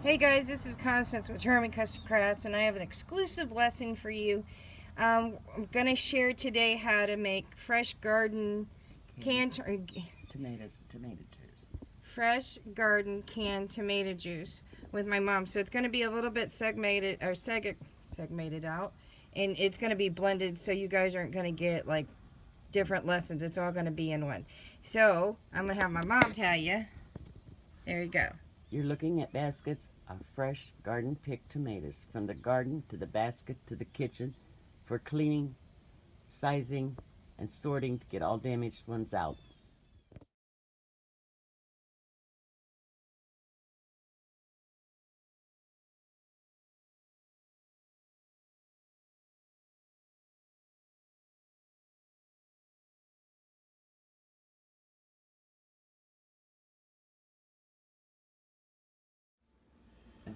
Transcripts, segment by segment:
Hey guys, this is Constance with Herman Custom Crafts, and I have an exclusive lesson for you. I'm going to share today how to make fresh garden canned tomato juice. fresh garden canned tomato juice with my mom. So it's going to be a little bit segmented out, and it's going to be blended, so you guys aren't going to get like different lessons. It's all going to be in one. So I'm going to have my mom tell you. There you go. You're looking at baskets of fresh garden picked tomatoes from the garden to the basket to the kitchen for cleaning, sizing, and sorting to get all damaged ones out.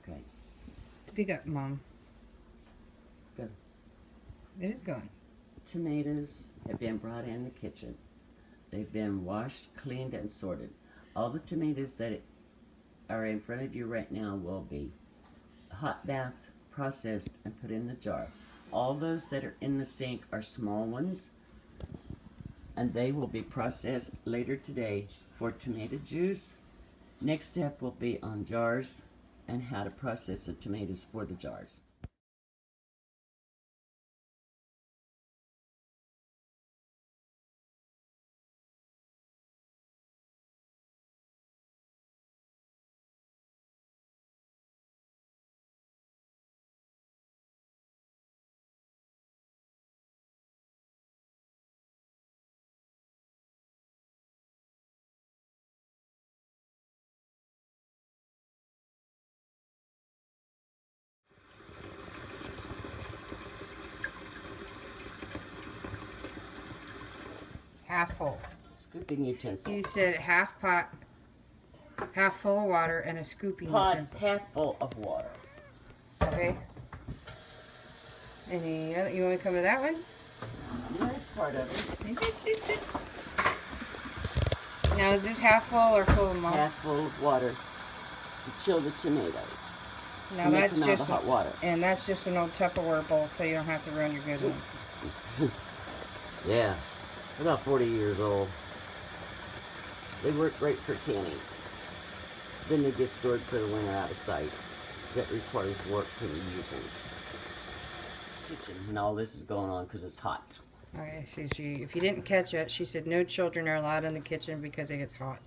Okay. Speak up, Mom. Go. It is going. Tomatoes have been brought in the kitchen. They've been washed, cleaned, and sorted. All the tomatoes that are in front of you right now will be hot bath, processed, and put in the jar. All those that are in the sink are small ones, and they will be processed later today for tomato juice. Next step will be on jars and how to process the tomatoes for the jars. Half full. Scooping utensil. You said half pot, half full of water, and a scooping Pot utensil. half full of water. Okay. Any other? You want to come to that one? That's part of it. Now is this half full or full, Mom? Half full of water to chill the tomatoes. Now that's just just hot water. And that's just an old Tupperware bowl, so you don't have to run your good one. Yeah, about 40 years old. They work great for canning. Then they get stored for the winter out of sight. That requires work when you use them. Kitchen when all this is going on because it's hot. Okay, she if you didn't catch it, she said no children are allowed in the kitchen because it gets hot.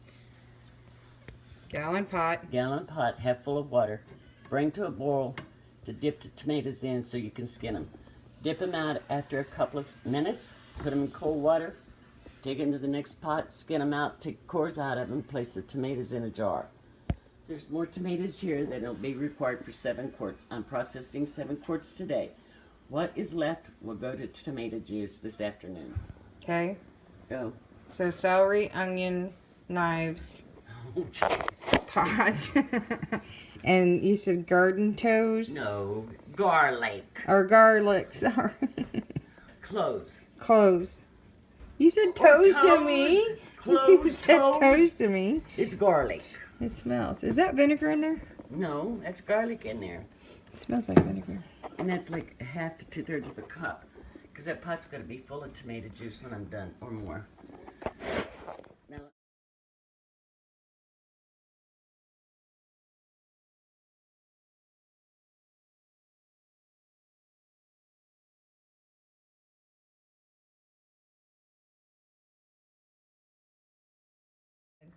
Gallon pot. Gallon pot, half full of water. Bring to a boil to dip the tomatoes in so you can skin them. Dip them out after a couple of minutes. Put them in cold water. Take into the next pot, skin them out, take cores out of them, place the tomatoes in a jar. There's more tomatoes here that'll be required for 7 quarts. I'm processing 7 quarts today. What is left will go to tomato juice this afternoon. Okay. Go. So celery, onion, knives, Oh, jeez. pot, and you said garden toes? No, garlic. Or garlic, sorry. Cloves. Cloves. You said toes to me. Cloves, You said toes. toes to me. It's garlic. It smells. Is that vinegar in there? No, that's garlic in there. It smells like vinegar. And that's like half to 2/3 of a cup. Because that pot's going to be full of tomato juice when I'm done, or more. Now,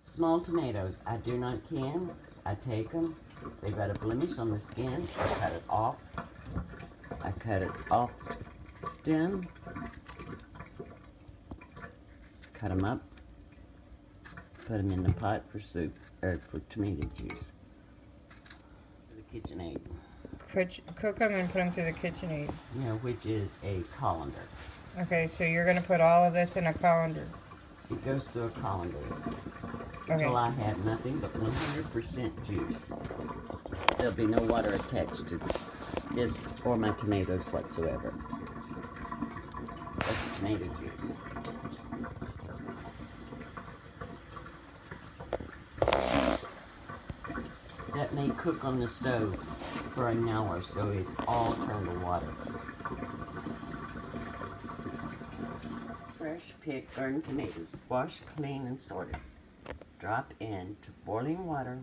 small tomatoes, I do not can. I take them. They've got a blemish on the skin. I cut it off. I cut it off the stem. Cut them up. Put them in the pot for soup, or for tomato juice. For the KitchenAid. Cook them and put them through the KitchenAid. You know, which is a colander. Okay, so you're going to put all of this in a colander. It goes through a colander Okay. until I have nothing but 100% juice. There'll be no water attached to this or my tomatoes whatsoever. That's tomato juice. That may cook on the stove for an hour so it's all turned to water. Fresh picked garden tomatoes, washed, clean, and sorted. Drop into boiling water.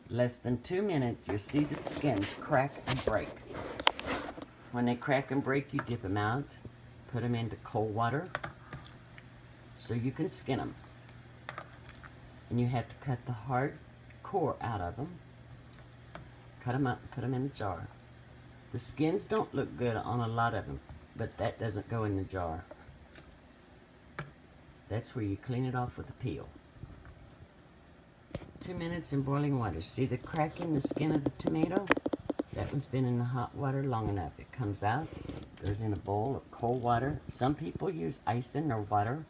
Less than 2 minutes, you'll see the skins crack and break. When they crack and break, you dip them out, put them into cold water so you can skin them. And you have to cut the hard core out of them. Cut them up and put them in a jar. The skins don't look good on a lot of them, but that doesn't go in the jar. That's where you clean it off with a peel. 2 minutes in boiling water. See the crack in the skin of the tomato? That one's been in the hot water long enough. It comes out, goes in a bowl of cold water. Some people use ice in their water.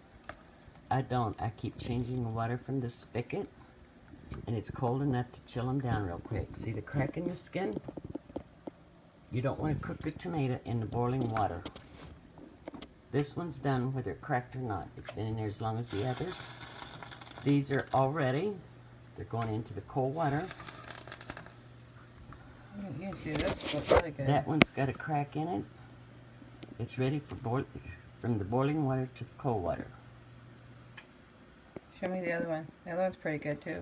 I don't. I keep changing the water from the spigot, and it's cold enough to chill them down real quick. See the crack in the skin? You don't want to cook a tomato in the boiling water. This one's done whether it cracked or not. It's been in there as long as the others. These are all ready. They're going into the cold water. You can see this looks really good. That one's got a crack in it. It's ready for from the boiling water to the cold water. Show me the other one. The other one's pretty good too.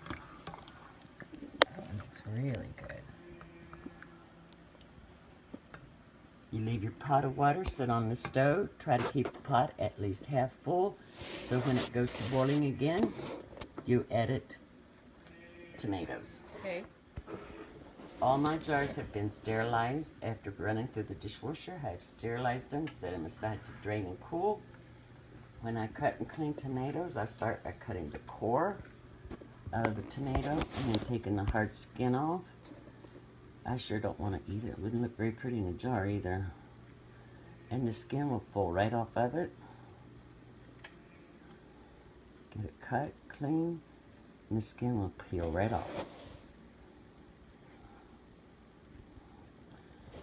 That one looks really good. You leave your pot of water sit on the stove. Try to keep the pot at least half full, so when it goes to boiling again, you add tomatoes. Okay. All my jars have been sterilized after running through the dishwasher. I've sterilized them, set them aside to drain and cool. When I cut and clean tomatoes, I start by cutting the core out of the tomato and then taking the hard skin off. I sure don't want to eat it. It wouldn't look very pretty in a jar either. And the skin will pull right off of it. Get it cut, clean, and the skin will peel right off.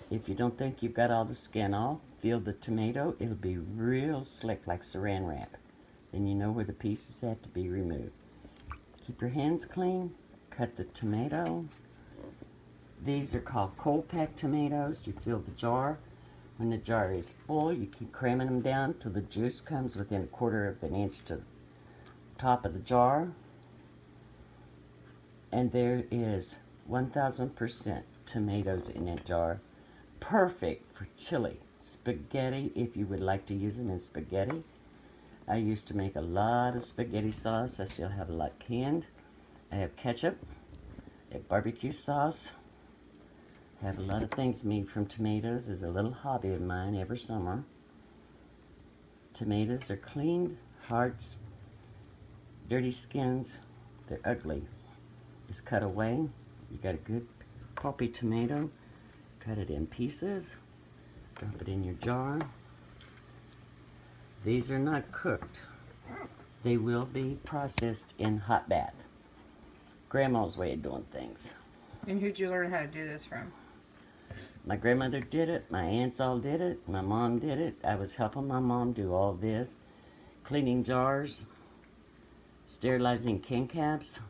If you don't think you've got all the skin off, feel the tomato. It'll be real slick like saran wrap. Then you know where the pieces have to be removed. Keep your hands clean. Cut the tomato. These are called cold pack tomatoes. You fill the jar. When the jar is full, you keep cramming them down till the juice comes within 1/4 of an inch to the top of the jar. And there is 1000% tomatoes in that jar. Perfect for chili, spaghetti, if you would like to use them in spaghetti. I used to make a lot of spaghetti sauce. I still have a lot canned. I have ketchup, I have barbecue sauce. I have a lot of things made from tomatoes. It's a little hobby of mine every summer. Tomatoes are cleaned, hard, dirty skins. They're ugly. Just cut away. You got a good pulpy tomato. Cut it in pieces. Drop it in your jar. These are not cooked. They will be processed in hot bath. Grandma's way of doing things. And who'd you learn how to do this from? My grandmother did it. My aunts all did it. My mom did it. I was helping my mom do all this. Cleaning jars. Sterilizing can caps.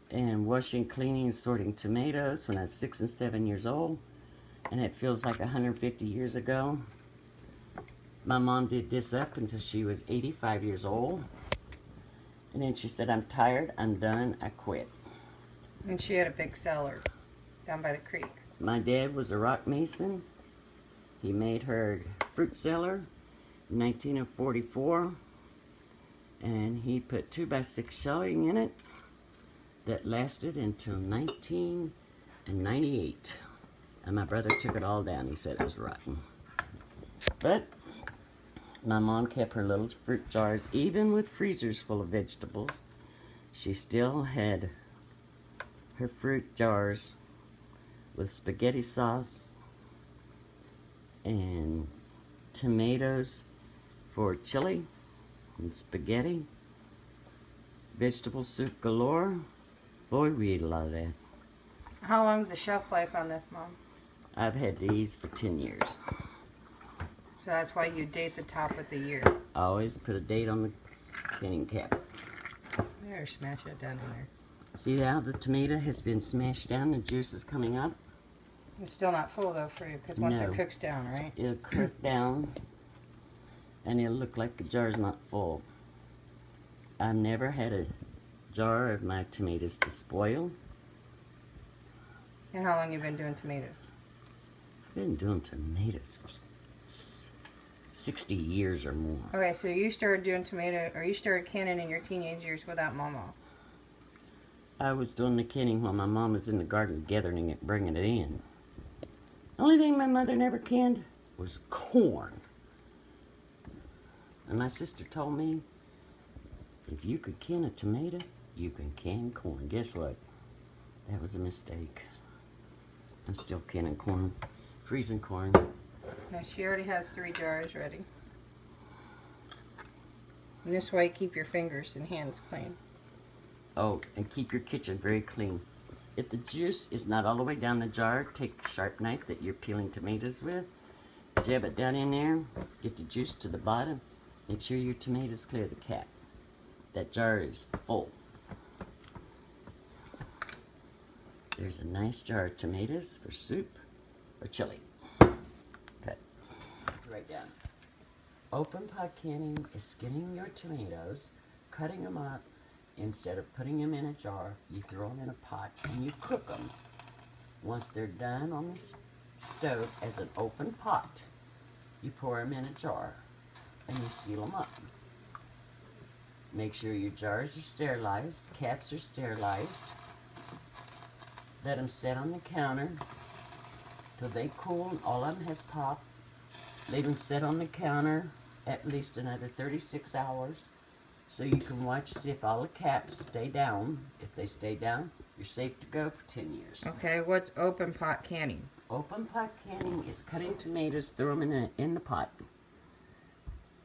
And washing, cleaning, and sorting tomatoes when I was 6 and 7 years old. And it feels like 150 years ago. My mom did this up until she was 85 years old. And then she said, I'm tired, I'm done, I quit. And she had a big cellar down by the creek. My dad was a rock mason. He made her fruit cellar in 1944. And he put 2x6 shelving in it. That lasted until 1998. And my brother took it all down. He said it was rotten. But my mom kept her little fruit jars, even with freezers full of vegetables. She still had her fruit jars with spaghetti sauce and tomatoes for chili and spaghetti. Vegetable soup galore. Boy, we ate a lot of that. How long's the shelf life on this, Mom? I've had these for 10 years. So that's why you date the top with the year. I always put a date on the canning cap. There, smash it down in there. See how the tomato has been smashed down, the juice is coming up? It's still not full though for you, because once No. it cooks down, right? It'll cook down, and it'll look like the jar's not full. I've never had a jar of my tomatoes to spoil. And how long you been doing tomatoes? I've been doing tomatoes for 60 years or more. Okay, so you started doing tomato, or you started canning in your teenage years without Mama. I was doing the canning while my mom was in the garden gathering it, bringing it in. Only thing my mother never canned was corn. And my sister told me, if you could can a tomato, you can can corn. Guess what? That was a mistake. I'm still canning corn, freezing corn. Now she already has 3 jars ready. And this way you keep your fingers and hands clean. Oh, and keep your kitchen very clean. If the juice is not all the way down the jar, take the sharp knife that you're peeling tomatoes with, jab it down in there, get the juice to the bottom, make sure your tomatoes clear the cap. That jar is full. There's a nice jar of tomatoes for soup or chili. Cut right down. Open pot canning is skinning your tomatoes, cutting them up. Instead of putting them in a jar, you throw them in a pot and you cook them. Once they're done on the stove as an open pot, you pour them in a jar and you seal them up. Make sure your jars are sterilized, caps are sterilized. Let them set on the counter till they cool and all of them has popped. Leave them sit on the counter at least another 36 hours. So you can watch, see if all the caps stay down. If they stay down, you're safe to go for 10 years. Okay, what's open pot canning? Open pot canning is cutting tomatoes, throw them in the pot.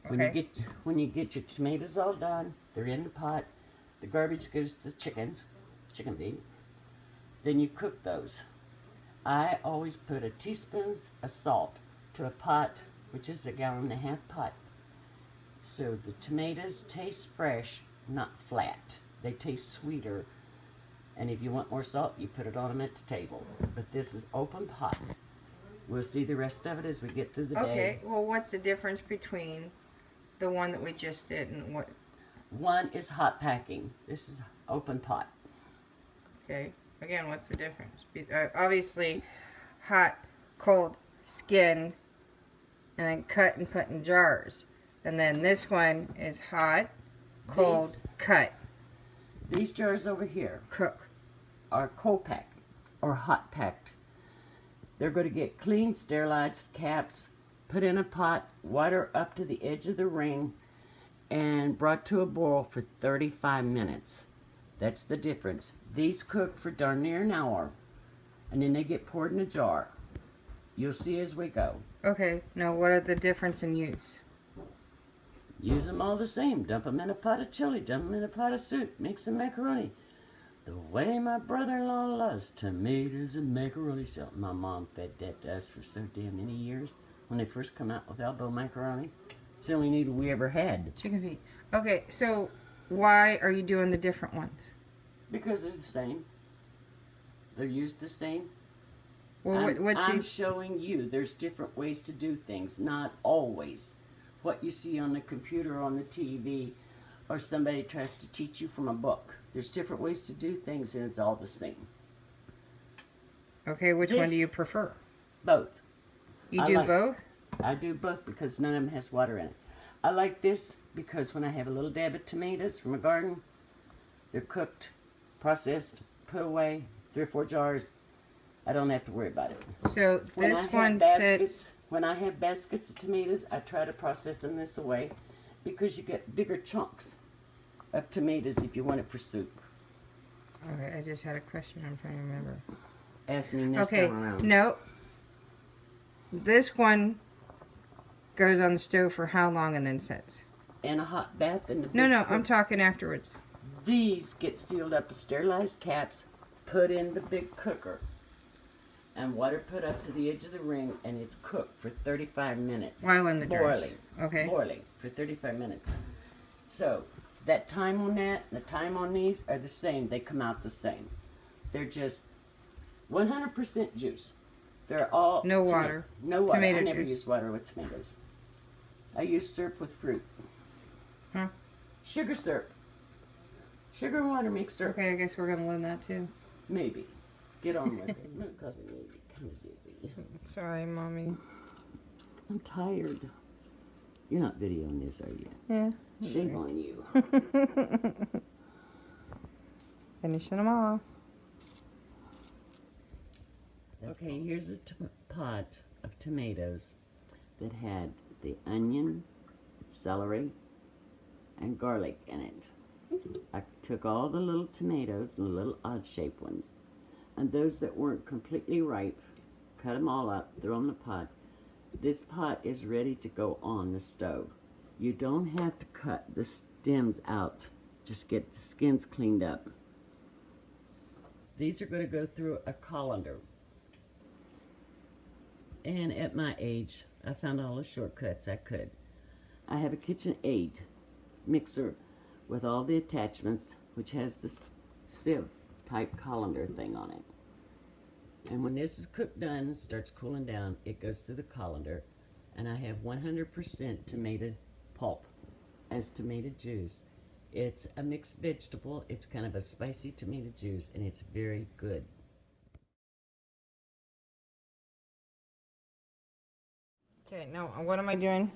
Okay. When you get your tomatoes all done, they're in the pot. The garbage goes to the chicken feed. Then you cook those. I always put a teaspoon of salt to a pot, which is a 1.5 gallon pot. So the tomatoes taste fresh, not flat. They taste sweeter. And if you want more salt, you put it on them at the table. But this is open pot. We'll see the rest of it as we get through the day. Okay, well what's the difference between the one that we just did and what? One is hot packing. This is open pot. Okay, again, what's the difference? Obviously, hot, cold, skin, and then cut and put in jars. And then this one is hot, cold, cut. These jars over here Cook. are cold packed or hot packed. They're going to get clean, sterilized caps, put in a pot, water up to the edge of the ring, and brought to a boil for 35 minutes. That's the difference. These cook for darn near an hour, and then they get poured in a jar. You'll see as we go. Okay, now what are the difference in use? Use them all the same. Dump them in a pot of chili. Dump them in a pot of soup. Make some macaroni. The way my brother-in-law loves tomatoes and macaroni. So my mom fed that to us for so damn many years. When they first come out with elbow macaroni, it's the only noodle we ever had. Chicken feet. Okay, so why are you doing the different ones? Because they're the same. They're used the same. Well, I'm showing you there's different ways to do things. Not always what you see on the computer, on the TV, or somebody tries to teach you from a book. There's different ways to do things, and it's all the same. Okay, which one do you prefer? Both. You do both? I do both because none of them has water in it. I like this because when I have a little dab of tomatoes from a garden, they're cooked, processed, put away, 3 or 4 jars. I don't have to worry about it. So this one sits... When I have baskets of tomatoes, I try to process them this way because you get bigger chunks of tomatoes if you want it for soup. Okay, I just had a question I'm trying to remember. Ask me next time around. No. This one goes on the stove for how long and then sits? In a hot bath in the big No, cook. I'm talking afterwards. These get sealed up with sterilized caps, put in the big cooker. and water put up to the edge of the ring, and it's cooked for 35 minutes. While in the boiling. Okay. Boiling for 35 minutes. So that time on that, the time on these are the same. They come out the same. They're just 100% juice. They're all No water. No water. Tomato I never juice. use water with tomatoes. I use syrup with fruit. Huh? Sugar syrup. Sugar and water make syrup. Okay, I guess we're gonna learn that too. Maybe. Get on with it. It's causing me to be kind of dizzy. Sorry, Mommy. I'm tired. You're not videoing this, are you? Yeah. Shame on you. Finishing them off. Okay, here's a pot of tomatoes that had the onion, celery, and garlic in it. I took all the little tomatoes, the little odd-shaped ones, and those that weren't completely ripe, cut them all up, throw them in the pot. This pot is ready to go on the stove. You don't have to cut the stems out. Just get the skins cleaned up. These are going to go through a colander. And at my age, I found all the shortcuts I could. I have a KitchenAid mixer with all the attachments, which has this sieve type colander thing on it. And when this is cooked done, starts cooling down, it goes through the colander, and I have 100% tomato pulp as tomato juice. It's a mixed vegetable. It's kind of a spicy tomato juice, and it's very good. Okay, now what am I doing?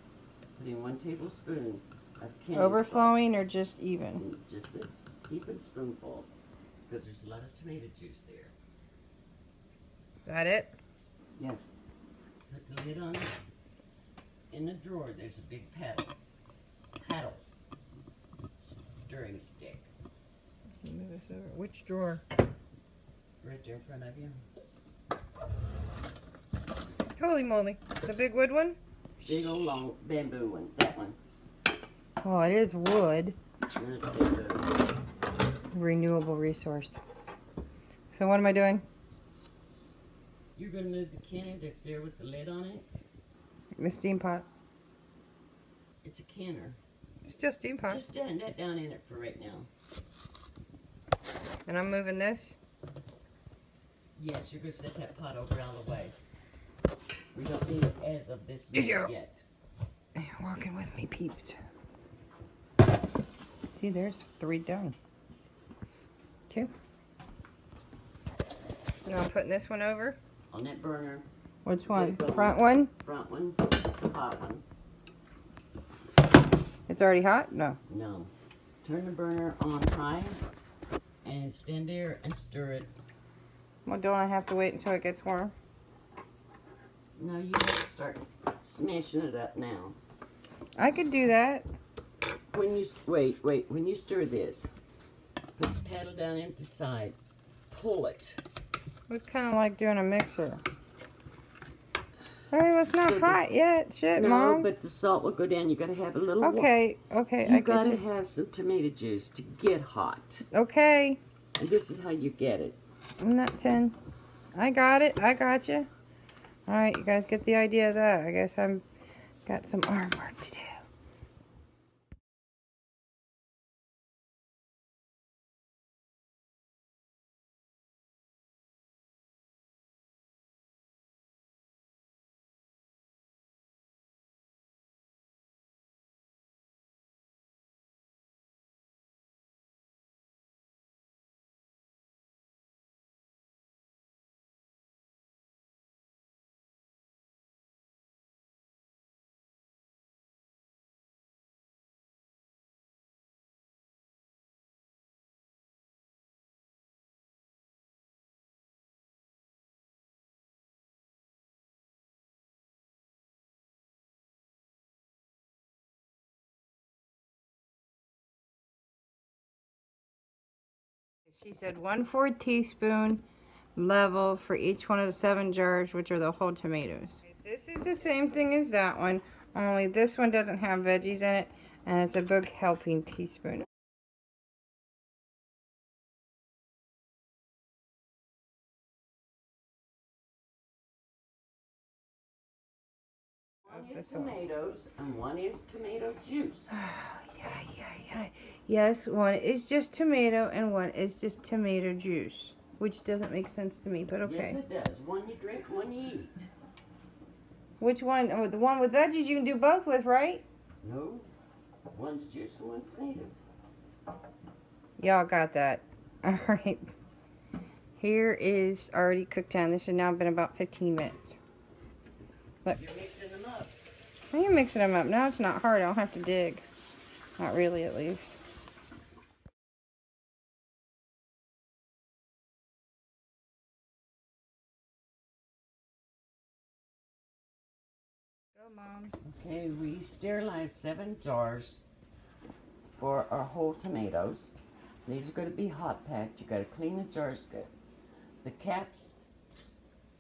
Putting 1 tablespoon of candy Overflowing or just even? salt, just a heaping spoonful, because there's a lot of tomato juice there. Is that it? Yes. Put the lid on it. In the drawer, there's a big paddle stirring stick. Move this over. Which drawer? Right there in front of you. Holy moly. The big wood one? Big old long bamboo one. That one. Oh, it is wood. You're gonna take the Renewable resource. So what am I doing? You're going to move the canner that's there with the lid on it. The steam pot. It's a canner. Still steam pot. Just stand that down in it for right now. And I'm moving this. Yes, you're going to set that pot over out of the way. We don't need it as of this minute yet. You're walking with me, peeps. See, there's 3 done. 2. Now I'm putting this one over. On that burner. Which one? Big Front one? Front one. The hot one. It's already hot? No. No. Turn the burner on high and stand there and stir it. Well, don't I have to wait until it gets warm? No, you have to start smashing it up now. I could do that. When you when you stir this, put the paddle down into the side, pull it. It's kind of like doing a mixer. Hey, it's not So hot yet. Shit, No, Mom. but the salt will go down. You gotta have a little. Okay, okay. You gotta have some tomato juice to get hot. Okay. And this is how you get it. I'm not 10. I got it. I got you. All right, you guys get the idea of that. I guess I'm got some arm work to do. She said 1/4 teaspoon level for each one of the 7 jars, which are the whole tomatoes. This is the same thing as that one, only this one doesn't have veggies in it, and it's a big helping teaspoon. is this one. tomatoes and one is tomato juice. Yeah. Yes, one is just tomato and one is just tomato juice. Which doesn't make sense to me, but okay. Yes, it does. One you drink, one you eat. Which one? Oh, the one with veggies you can do both with, right? No, one's juice and one's tomatoes. Y'all got that. Alright. Here is already cooked down. This has now been about 15 minutes. Look. You're mixing them up. I am mixing them up. Now it's not hard. I don't have to dig. Not really, at least. Go, Mom. Okay, we sterilized 7 jars for our whole tomatoes. These are going to be hot packed. You got to clean the jars good. The caps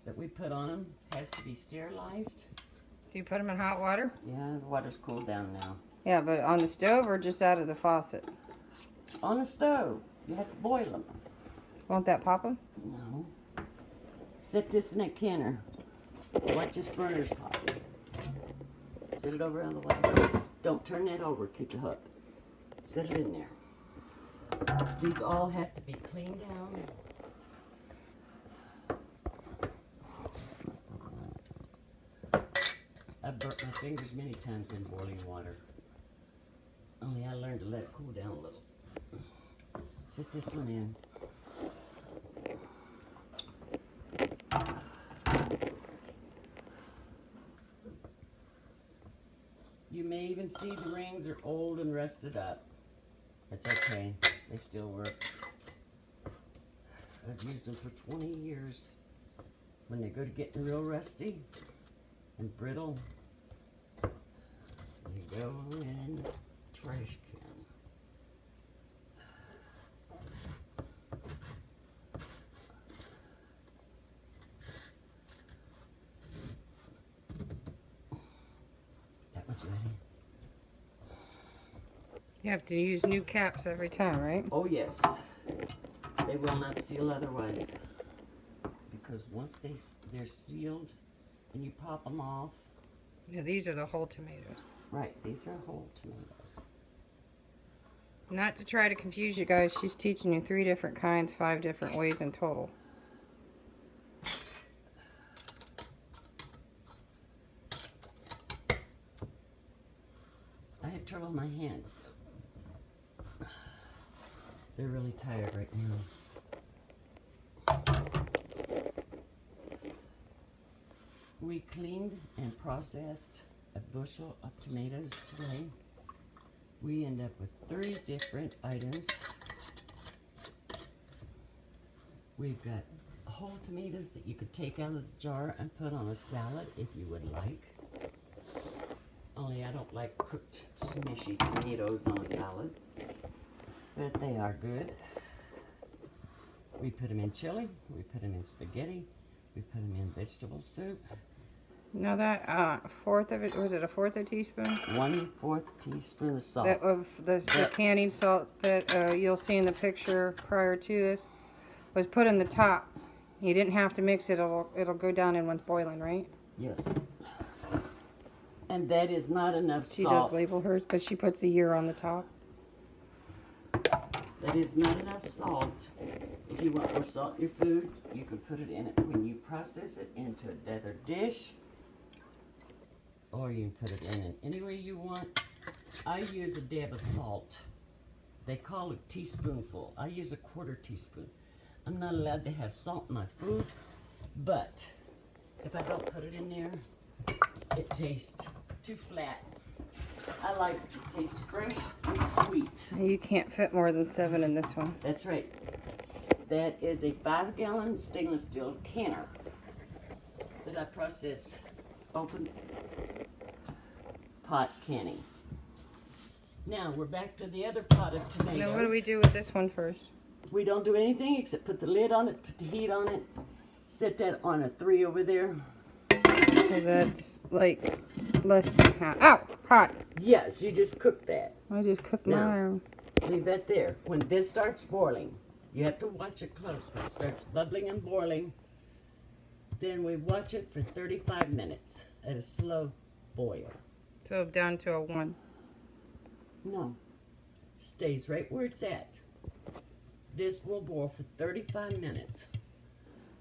that we put on them has to be sterilized. Do you put them in hot water? Yeah, the water's cooled down now. Yeah, but on the stove or just out of the faucet? On the stove, you have to boil them. Won't that pop them? No. Set this in a canner. Watch this burner's hot. Set it over on the way. Don't turn that over, keep it hot. Set it in there. These all have to be cleaned down. I've burnt my fingers many times in boiling water. Only I learned to let it cool down a little. Set this one in. You may even see the rings are old and rusted up. That's okay, they still work. I've used them for 20 years. When they go to getting real rusty and brittle, they go in the trash can. That one's ready. You have to use new caps every time, right? Oh yes, they will not seal otherwise. Because once they're sealed and you pop them off. Yeah, these are the whole tomatoes. Right, these are whole tomatoes. Not to try to confuse you guys, she's teaching you 3 different kinds, 5 different ways in total. I have trouble with my hands. They're really tired right now. We cleaned and processed a bushel of tomatoes today. We end up with 3 different items. We've got whole tomatoes that you could take out of the jar and put on a salad if you would like. Only I don't like cooked smushy tomatoes on a salad, but they are good. We put them in chili, we put them in spaghetti, we put them in vegetable soup. Now that fourth of it, was it a fourth of a teaspoon? 1/4 teaspoon of salt. That of the canning salt that you'll see in the picture prior to this was put in the top. You didn't have to mix it, it'll go down in once boiling, right? Yes. And that is not enough She salt. does label hers, but she puts a year on the top. That is not enough salt. If you want more salt in your food, you can put it in it when you process it into another dish. Or you can put it in any way you want. I use a dab of salt. They call it teaspoonful. I use a 1/4 teaspoon. I'm not allowed to have salt in my food, but if I don't put it in there, it tastes too flat. I like it to taste fresh and sweet. You can't fit more than 7 in this one. That's right. That is a 5-gallon stainless steel canner that I process open pot canning. Now we're back to the other pot of tomatoes. Now what do we do with this one first? We don't do anything except put the lid on it, put the heat on it, set that on a 3 over there. So that's like less than half. Ow! Hot! Yes, you just cook that. I just cooked No. mine. Leave that there. When this starts boiling, you have to watch it close. When it starts bubbling and boiling, then we watch it for 35 minutes at a slow boil. So down to a 1. No, stays right where it's at. This will boil for 35 minutes.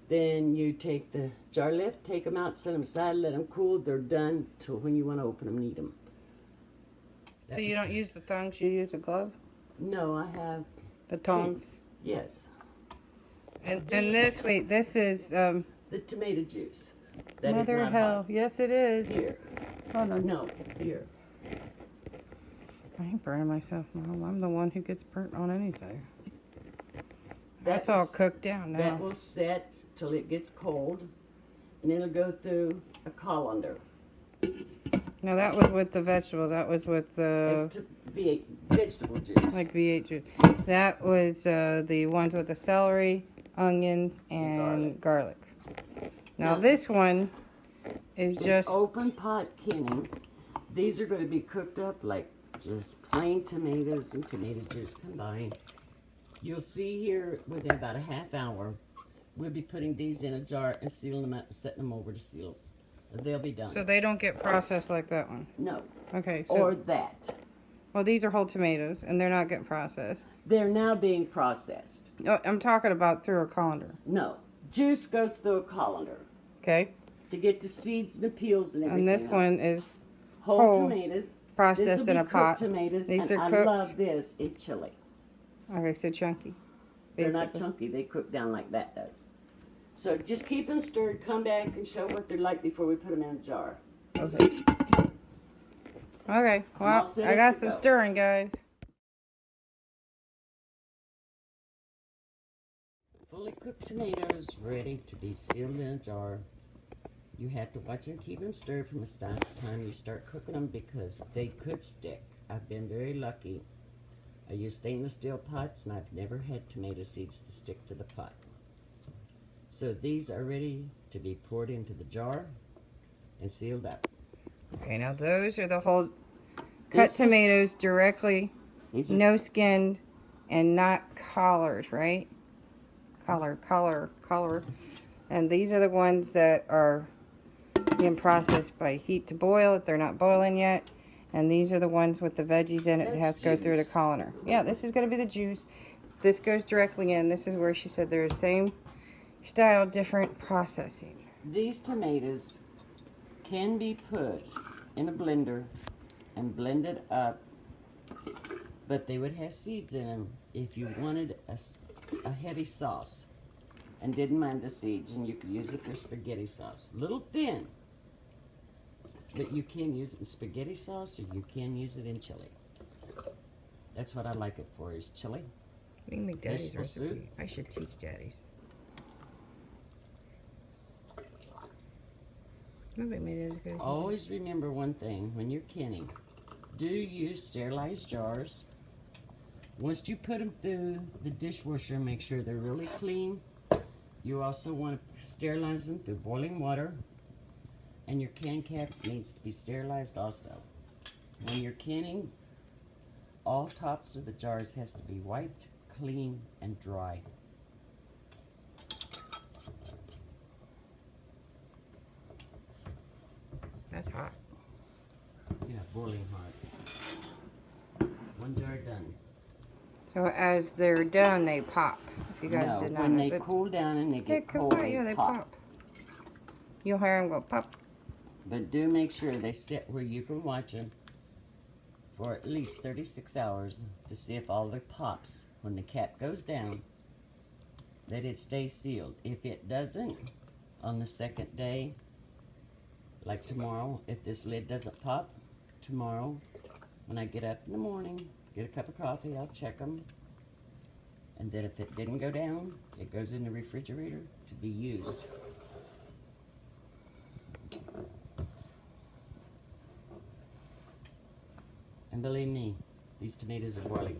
Then you take the jar lift, take them out, set them aside, let them cool. They're done till when you want to open them, need them. So you don't use the tongs, you use a glove? No, I have The tongs? Yes. And this, wait, this is, The tomato juice. That is mother not hell. hot. Yes, it is. Here. Hold on. No, here. I ain't burning myself, Mom. I'm the one who gets burnt on anything. That That's all was- cooked down now. That will set till it gets cold, and it'll go through a colander. No, that was with the vegetables. That was with the, It's to be vegetable juice. like V8 juice. That was the ones with the celery, onions, and garlic. Now Now, this one is This just, open pot canning, these are going to be cooked up like just plain tomatoes and tomato juice combined. You'll see here within about a half hour, we'll be putting these in a jar and sealing them up and setting them over to seal. They'll be done. so they don't get processed like that one. No, Okay, so, or that. well, these are whole tomatoes, and they're not getting processed. They're now being processed. Oh, I'm talking about through a colander, No, juice goes through a colander okay? to get the seeds and the peels and everything And this out. one is Whole whole, tomatoes. This will processed be in a cooked pot. tomatoes, These and are I cooked. love this in chili. Okay, so chunky. They're not basically. chunky, they cook down like that does. So just keep them stirred, come back and show what they're like before we put them in a jar. Okay. Okay, all well, set I up got to some go. stirring, guys. Fully cooked tomatoes ready to be sealed in a jar. You have to watch and keep them stirred from the time you start cooking them because they could stick. I've been very lucky. I use stainless steel pots and I've never had tomato seeds to stick to the pot. So these are ready to be poured into the jar and sealed up. Okay, now those are the whole cut This is- tomatoes directly, These are no skinned, and not collars, right? Collar. And these are the ones that are being processed by heat to boil if they're not boiling yet. And these are the ones with the veggies in it that That's has to go through the juice. colander. Yeah, this is going to be the juice. This goes directly in. This is where she said they're the same style, different processing. These tomatoes can be put in a blender and blended up, but they would have seeds in them if you wanted a heavy sauce and didn't mind the seeds, and you could use it for spaghetti sauce. A little thin, but you can use it in spaghetti sauce or you can use it in chili. That's what I like it for, is chili. We can make Daddy's Vegetable soup. recipe. I should teach Daddy's. Nobody made it as good as you. Always remember one thing when you're canning. Do use sterilized jars. Once you put them through the dishwasher, make sure they're really clean. You also want to sterilize them through boiling water. And your can caps needs to be sterilized also. When you're canning, all tops of the jars has to be wiped, clean, and dry. That's hot. Yeah, boiling hot. One jar done. So as they're done, they pop. If you guys No, did not when know. they But cool down and they they get cool, cold, yeah, they they pop. pop. You'll hear them go pop. But do make sure they sit where you can watch them for at least 36 hours to see if all the pops, when the cap goes down, that it stays sealed. If it doesn't, on the second day, like tomorrow, if this lid doesn't pop, tomorrow, when I get up in the morning, get a cup of coffee, I'll check them. And then if it didn't go down, it goes in the refrigerator to be used. And believe me, these tomatoes are boiling.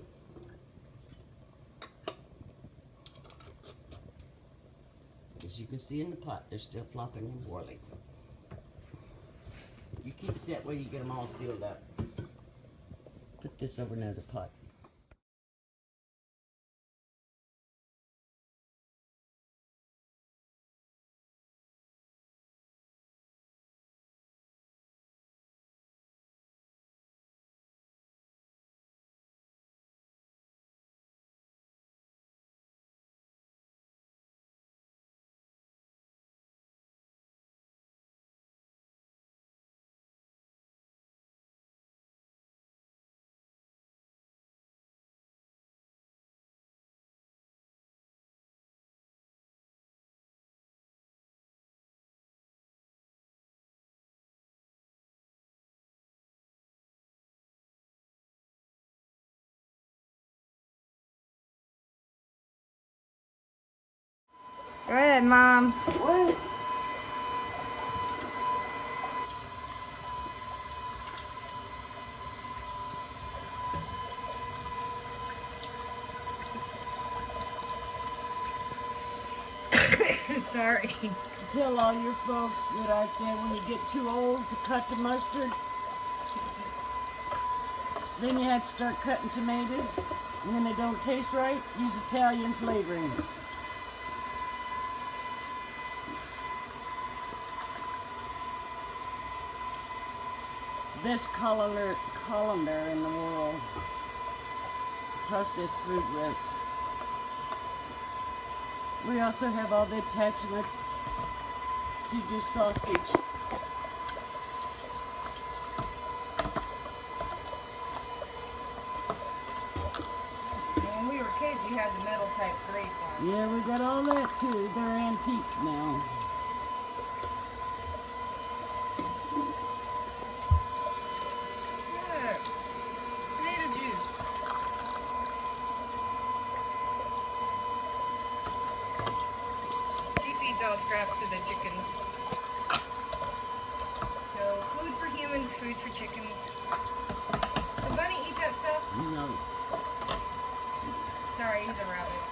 As you can see in the pot, they're still flopping and boiling. You keep it that way, you get them all sealed up. Put this over another pot. Go ahead, Mom. What? Sorry. Tell all your folks that I said when you get too old to cut the mustard, then you have to start cutting tomatoes. And when they don't taste right, use Italian flavoring. Best colander in the world. Processed food with. We also have all the attachments to do sausage. When we were kids, you had the metal type grates on. Yeah, we got all that too. They're antiques now. Look, tomato juice. She feeds all scraps to the chickens. So, food for humans, food for chickens. Does Bunny eat that stuff? No. Sorry, he's a rabbit.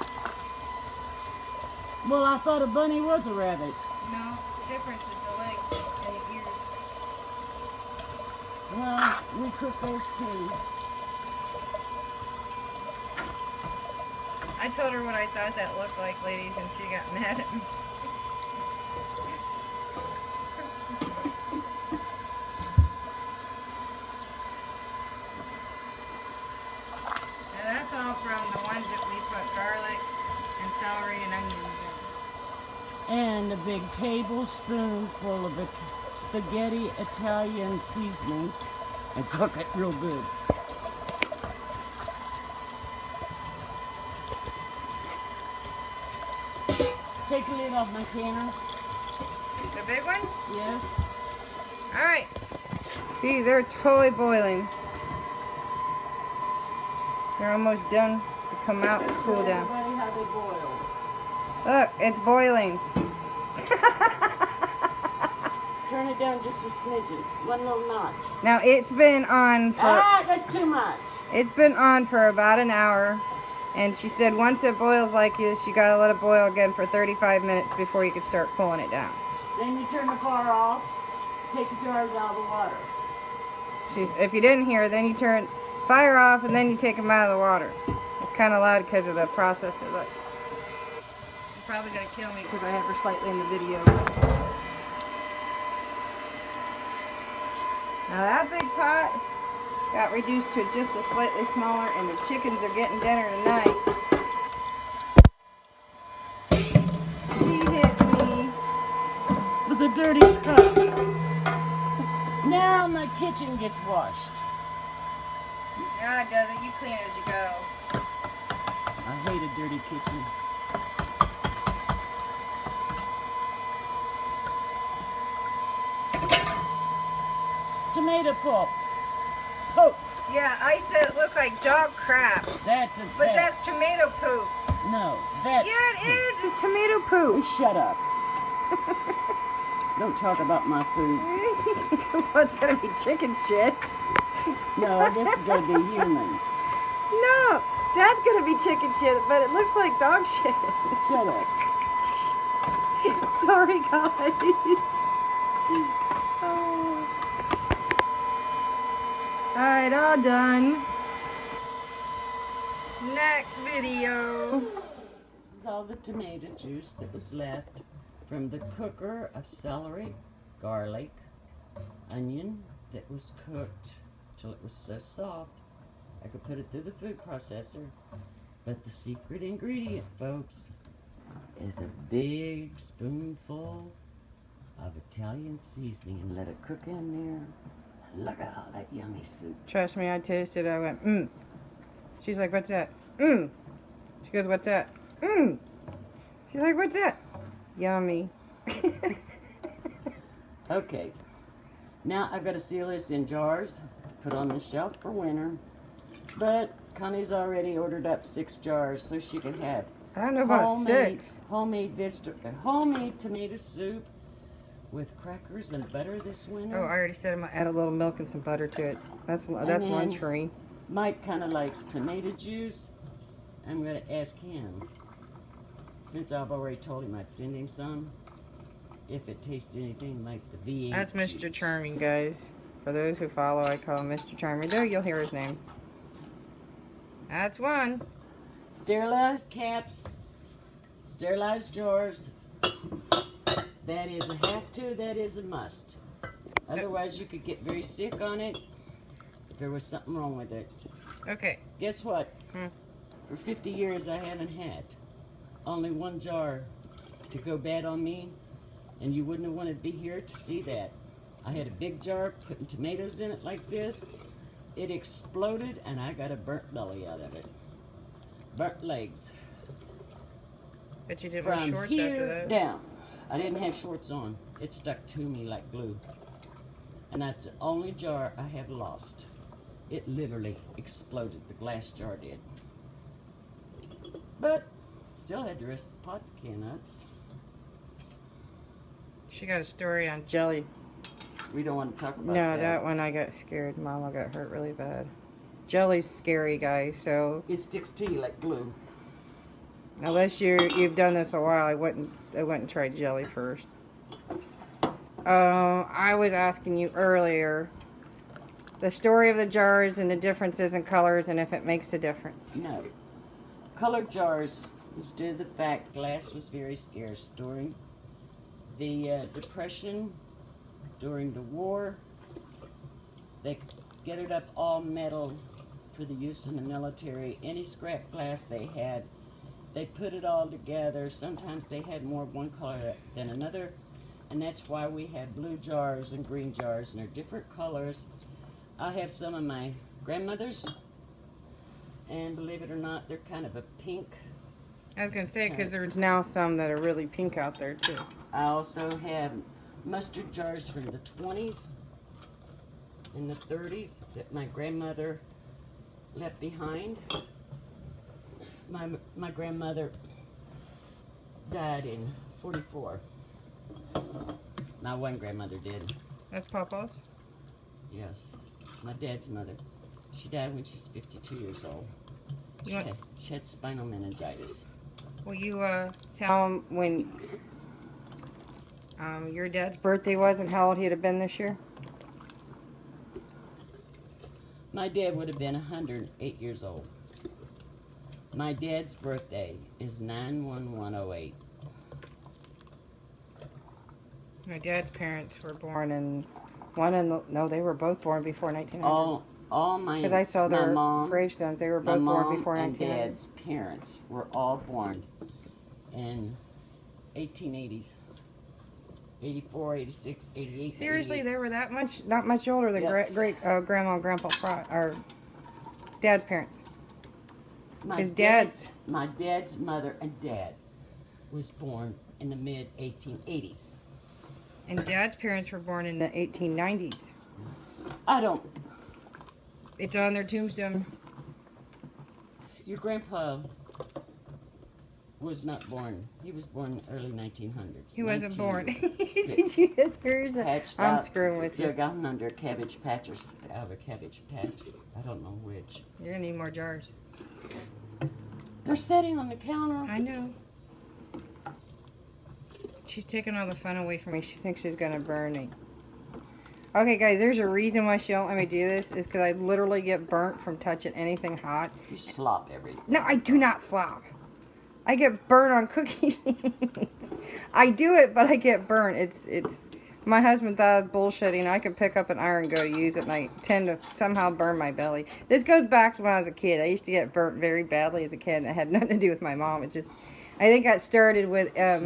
Well, I thought a bunny was a rabbit. No, the difference is the legs and the ears. Well, we cook those too. I told her what I thought that looked like, ladies, and she got mad at me. And that's all from the ones that we put garlic and celery and onions in. And a big tablespoon full of it spaghetti Italian seasoning and cook it real good. Take the lid off my canner. The big one? Yes. Alright. See, they're totally boiling. They're almost done to come out and cool Show down. everybody how they boil. Look, it's boiling. Turn it down just a smidgen. One little notch. Now, it's been on for... That's too much. It's been on for about an hour, and she said once it boils like this, you gotta let it boil again for 35 minutes before you can start cooling it down. Then you turn the fire off, take the jars out of the water. If you didn't hear, then you turn fire off, and then you take them out of the water. It's kind of loud because of the processor. Look. She's probably gonna kill me because I have her slightly in the video. Now that big pot got reduced to just a slightly smaller, and the chickens are getting dinner tonight. She hit me. With a dirty cup. Now my kitchen gets washed. No, it doesn't. You clean it as you go. I hate a dirty kitchen. Tomato pulp. Poke. Yeah, I said it looked like dog crap. That's a But fact. that's tomato poop. No, that's Yeah, it is. It's tomato poop. Shut up. Don't talk about my food. What's gonna be chicken shit? No, this is gonna be human. No, that's gonna be chicken shit, but it looks like dog shit. Shut up. Sorry, guys. Oh. Alright, all done. Next video. This is all the tomato juice that was left from the cooker of celery, garlic, onion that was cooked till it was so soft I could put it through the food processor. But the secret ingredient, folks, is a big spoonful of Italian seasoning and let it cook in there. Look at all that yummy soup. Trust me, I tasted it. I went, mmm. She's like, what's that? Mmm. She goes, what's that? Mmm. She's like, what's that? Yummy. Okay, now I've got to seal this in jars, put on the shelf for winter. But Connie's already ordered up 6 jars so she can have I don't know about 6. Homemade tomato soup with crackers and butter this winter. Oh, I already said I'm gonna add a little milk and some butter to it. That's lunch for me. Mike kind of likes tomato juice. I'm going to ask him, since I've already told him I'd send him some, if it tastes anything like the V8 That's Mr. juice. Charming, guys. For those who follow, I call him Mr. Charming. There, you'll hear his name. That's one. Sterilized caps, sterilized jars. That is a have to, that is a must. Otherwise, you could get very sick on it if there was something wrong with it. Okay. Guess what? For 50 years, I haven't had only one jar to go bad on me, and you wouldn't have wanted to be here to see that. I had a big jar, putting tomatoes in it like this. It exploded, and I got a burnt belly out of it. Burnt legs. But you didn't wear From shorts after here that. down. I didn't have shorts on. It stuck to me like glue. And that's the only jar I have lost. It literally exploded. The glass jar did. But still had the rest of the pot can up. She got a story on jelly. We don't want to talk about No, that one I got scared. Mama got hurt really bad. Jelly's scary, guys. So It sticks to you like glue. unless you've done this a while, I wouldn't try jelly first. I was asking you earlier the story of the jars and the differences in colors and if it makes a difference. No. Colored jars was due to the fact glass was very scarce during the Depression, during the war. They gathered up all metal for the use in the military. Any scrap glass they had, they put it all together. Sometimes they had more of one color than another, and that's why we have blue jars and green jars, and they're different colors. I have some of my grandmother's, and believe it or not, they're kind of a pink. I was going to say, because there's now some that are really pink out there, too. I also have mustard jars from the 20s and the 30s that my grandmother left behind. My grandmother died in 44. My one grandmother did. That's Papa's? Yes. My dad's mother. She died when she's 52 years old. She had spinal meningitis. Will you tell him when your dad's birthday was and how old he'd have been this year? My dad would have been 108 years old. My dad's birthday is 9/11/08. My dad's parents were born in they were both born before 1900. All my, because I saw their mom, gravestones. They were both born before 1900. My mom and dad's parents were all born in 1880s. 84, 86, 88. Seriously, 88. they were not much older than Yes. great grandma and grandpa or dad's parents. My dad's mother and dad was born in the mid 1880s. And dad's parents were born in the 1890s. It's on their tombstone. Your grandpa was not born. He was born early 1900s. He wasn't born. Patched I'm out, screwing with you. Dug out under a cabbage patch or out of a cabbage patch. I don't know which. You're gonna need more jars. They're sitting on the counter. I know. She's taking all the fun away from me. She thinks she's gonna burn me. Okay, guys, there's a reason why she don't let me do this. Is because I literally get burnt from touching anything hot. You slop everything. No, I do not slop. I get burnt on cookies. I do it, but I get burnt. It's. My husband thought I was bullshitting. I could pick up an iron and go to use it, and I tend to somehow burn my belly. This goes back to when I was a kid. I used to get burnt very badly as a kid, and it had nothing to do with my mom. It just, I think I started with Dad's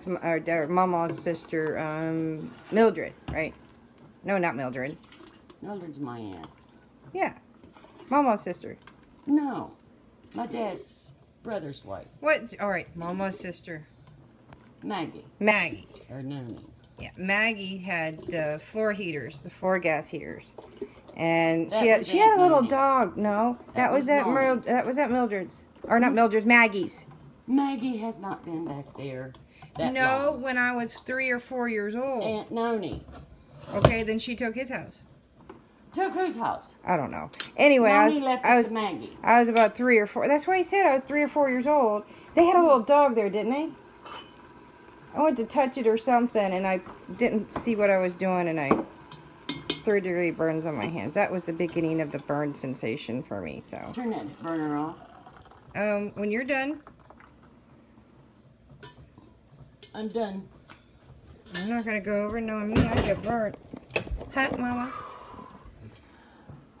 or Mama's sister, Mildred, right? No, not Mildred. Mildred's my aunt. Yeah, Mama's sister. No, my dad's brother's wife. What? All right, Mama's sister. Maggie. Maggie. Or Noni. Yeah, Maggie had the floor heaters, the floor gas heaters. And That was she had a little Aunt Annie. dog. No, That was Norman. That was at Mildred's, or not Mildred's, Maggie's. Maggie has not been back there that No, long. when I was 3 or 4 years old. Aunt Noni. Okay, then she took his house. Took whose house? I don't know. Anyway, Noni left it to Maggie. I was about 3 or 4. That's why he said I was 3 or 4 years old. They had a little dog there, didn't they? I went to touch it or something, and I didn't see what I was doing, and I 3rd-degree burns on my hands. That was the beginning of the burn sensation for me. So Turn that burner off. when you're done, I'm done. I'm not gonna go over knowing me. I get burnt. Hot, Mama.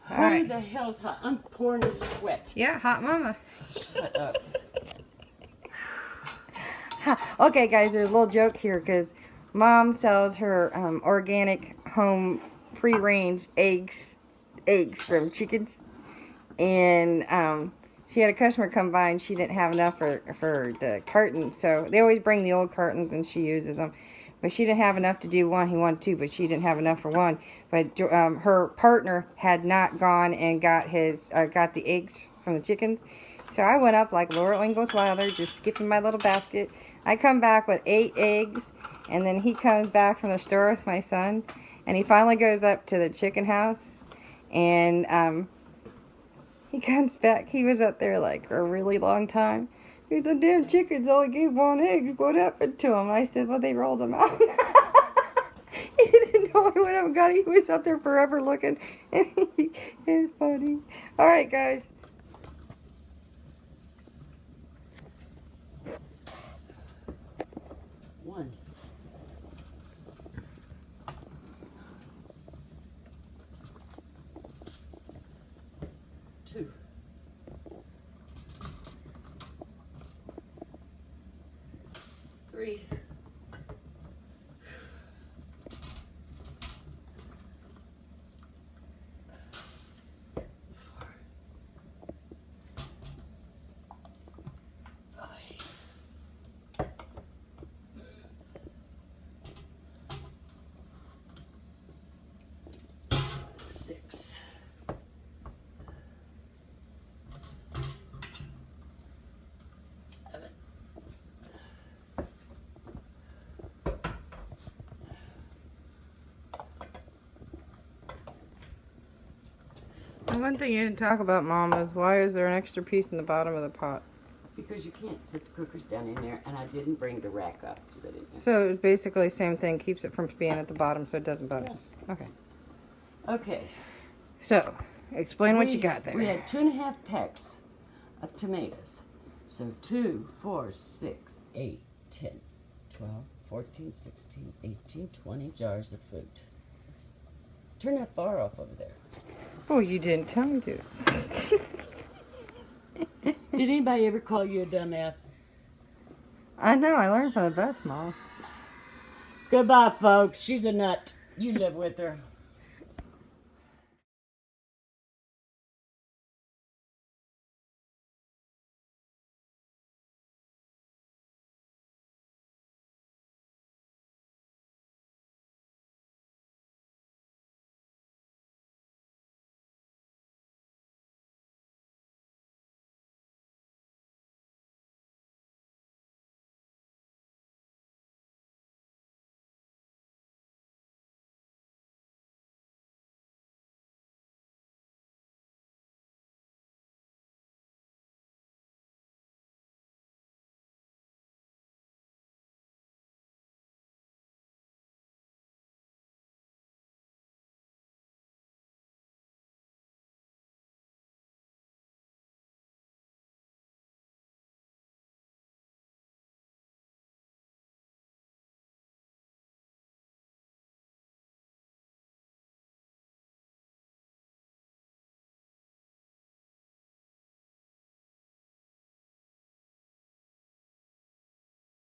All Who right. the hell's hot? I'm pouring a sweat. Yeah, hot Mama. Shut up. Okay, guys, there's a little joke here because Mom sells her organic home free-range eggs from chickens, and she had a customer come by and she didn't have enough for the cartons, so they always bring the old cartons and she uses them, but she didn't have enough to do one. He wanted two, but she didn't have enough for one. But her partner had not gone and got the eggs from the chickens, so I went up like Laura Ingalls Wilder, just skipping my little basket. I come back with 8 eggs, and then he comes back from the store with my son, and he finally goes up to the chicken house, and he comes back. He was up there like for a really long time. He said, "The damn chickens only gave 1 egg. What happened to them?" I said, "Well, they rolled them out." He didn't know I went up and got it. He was up there forever looking. It's funny. All right, guys. One. Two. Three. Six. Seven. One thing you didn't talk about, Mom, is why is there an extra piece in the bottom of the pot? Because you can't sit the cookers down in there, and I didn't bring the rack up. Sit in there. So it's basically the same thing, keeps it from being at the bottom so it doesn't bubble. Yes. Okay. Okay. So, explain what you got there. We had 2.5 packs of tomatoes. So 2, 4, 6, 8, 10, 12, 14, 16, 18, 20 jars of fruit. Turn that bar off over there. Oh, you didn't tell me to. Did anybody ever call you a dumbass? I know, I learned from the best, Mom. Goodbye, folks. She's a nut. You live with her.